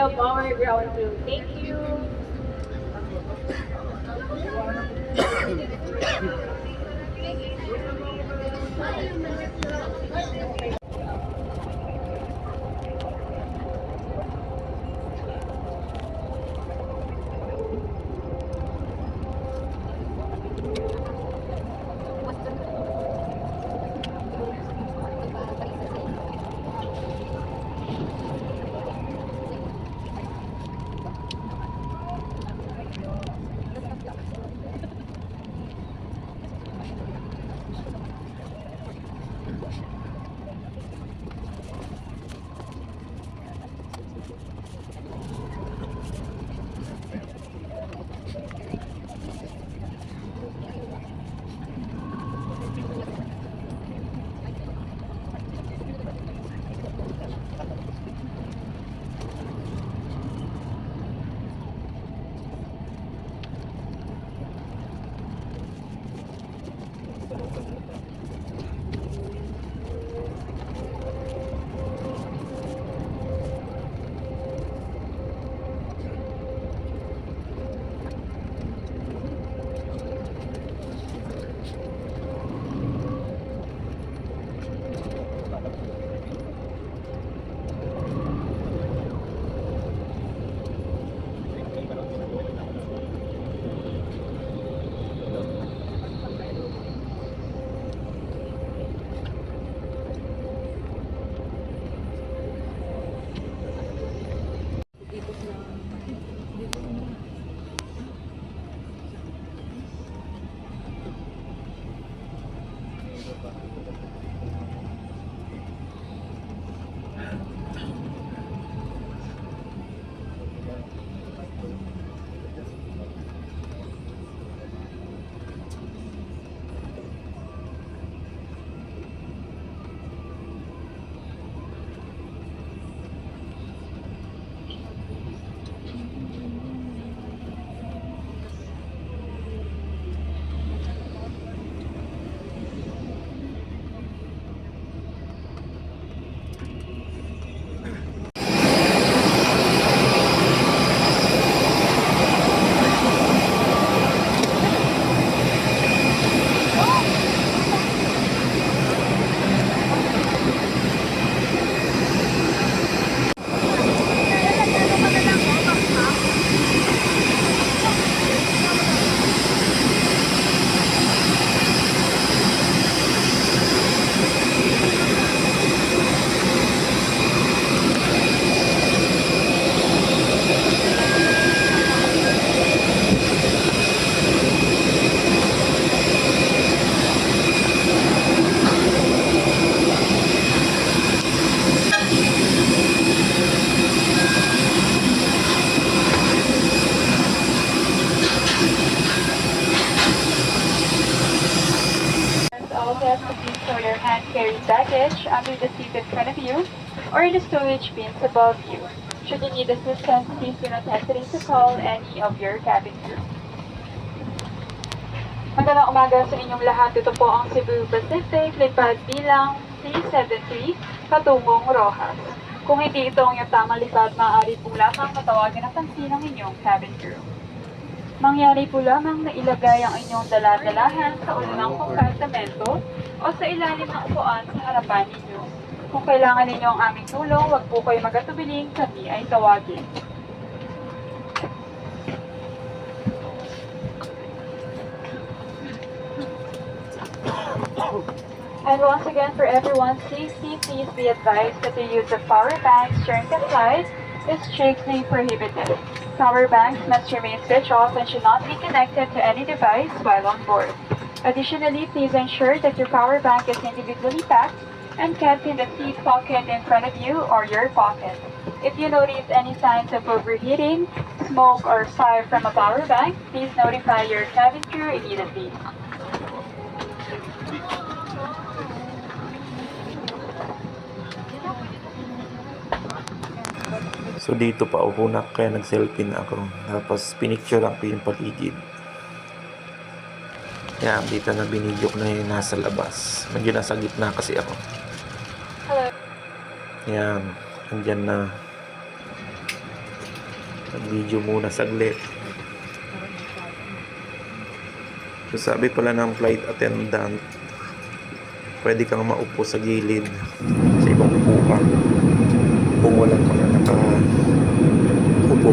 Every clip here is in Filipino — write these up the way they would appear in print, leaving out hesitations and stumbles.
of our ground crew. Thank you. All guests, please store your hand-carried baggage under the seat in front of you or in the storage bins above you. Should you need assistance, please do not hesitate to call any of your cabin crew. Magandang umaga sa inyong lahat. Ito po ang Cebu Pacific, lipad bilang 373, patungong Rojas. Kung hindi ito ang iyong tamang lipad, maaari po lamang matawagan ang pansin ng inyong cabin crew. Mangyari po lamang na ilagay ang inyong dala-dalahan sa unang kompartamento o sa ilalim ng upuan sa harapan ninyo. Kung kailangan ninyo ang aming tulong, huwag po kayo magatubiling, kami ay tawagin. And once again, for everyone's safety, please be advised that the use of power banks during the flight is strictly prohibited. Power banks must remain switched off and should not be connected to any device while on board. Additionally, please ensure that your power bank is individually packed and kept in the seat pocket in front of you or your pocket. If you notice any signs of overheating, smoke, or fire from a power bank, please notify your cabin crew immediately. So dito pa ako na kaya nag-selfie na ako. Tapos pinicture lang ko yung paligid. Yan, dito na binidyo ko na yung nasa labas. Medyo nasa gitna kasi ako. Hello. Yan, andyan na. Nag-video muna saglit. So sabi pala ng flight attendant, pwede kang maupo sa gilid sa ibang upuan kung wala ka na nakaupo.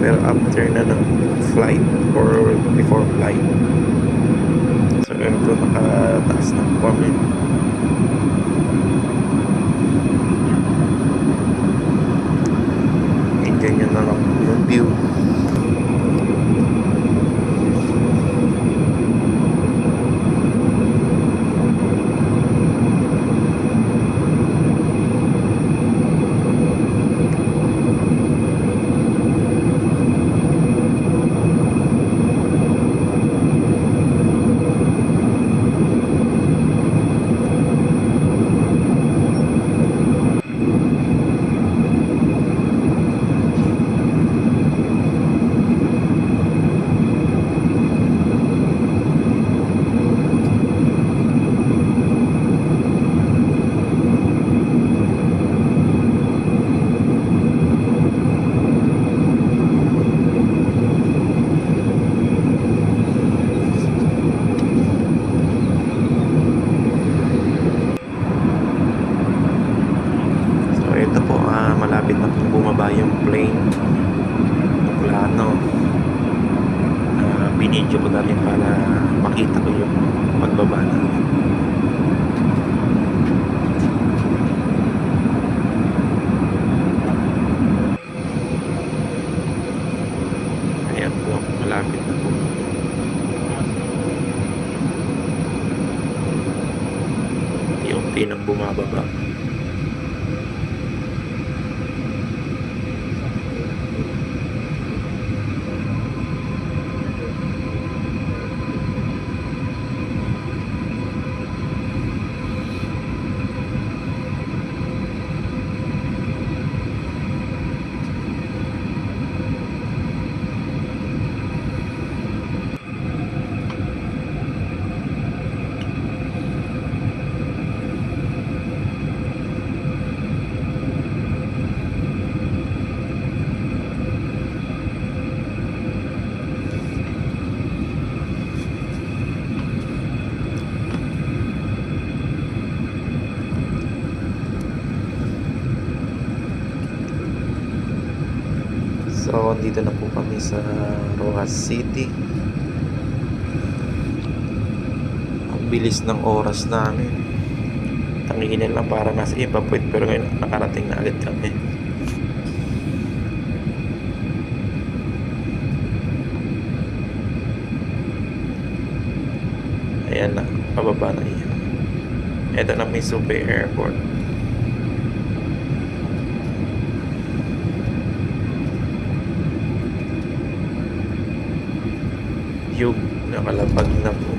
Pero after na ng flight or before flight, so ito nakataas ng kami. Enjoy nyo na lang yung view. Ito po, malapit na pong bumaba yung plane. Plano. Binidyo ko na rin para makita ko yung pagbaba namin. Ayan po, malapit na po. Unti-unti nang bumababa. So, dito na po kami sa Rojas City. Ang bilis ng oras namin. Tangingin lang para nasa iba po, pero ngayon nakarating na agad kami. Ayan na, pababa na iyan. Ito na may Subic Airport. Yung nakalapag na po.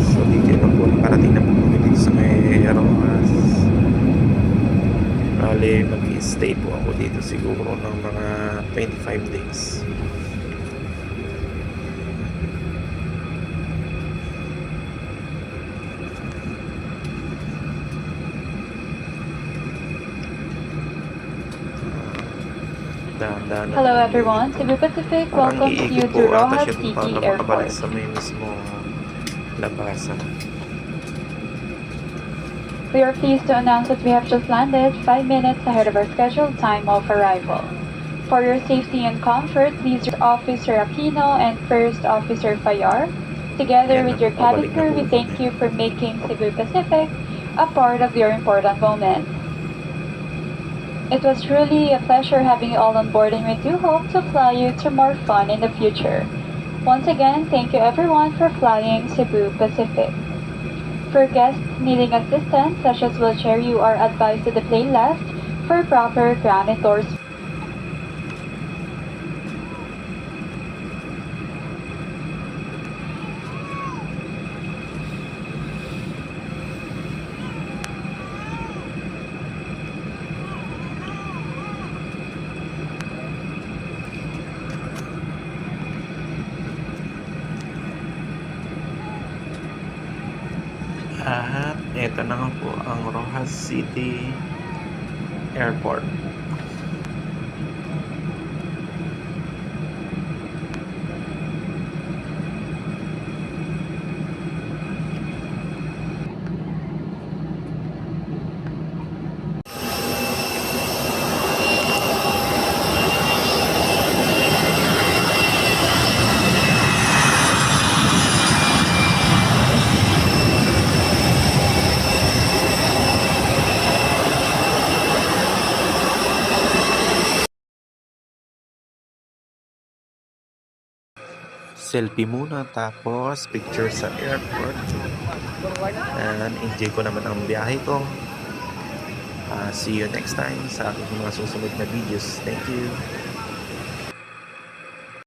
So dito na po, nakarating na po kami dito sa may Rojas. Bale, mag-stay po ako dito siguro ng mga 25 days. Hello everyone, Cebu Pacific welcomes you to Rojas City Airport. Sa may mismo labasan. We are pleased to announce that we have just landed 5 minutes ahead of our scheduled time of arrival. For your safety and comfort, please Officer Aquino and First Officer Fayar. Together with your cabin crew, we thank you for making Cebu Pacific a part of your important moment. It was truly a pleasure having you all on board, and we do hope to fly you to more fun in the future. Once again, thank you everyone for flying Cebu Pacific. For guests needing assistance, such as wheelchair, you are advised to the plane left for proper ground endorsement. At eto na nga po ang Rojas City Airport. selfie muna tapos picture sa airport. And enjoy ko naman ang biyahe ko. See you next time sa aking mga susunod na videos. Thank you.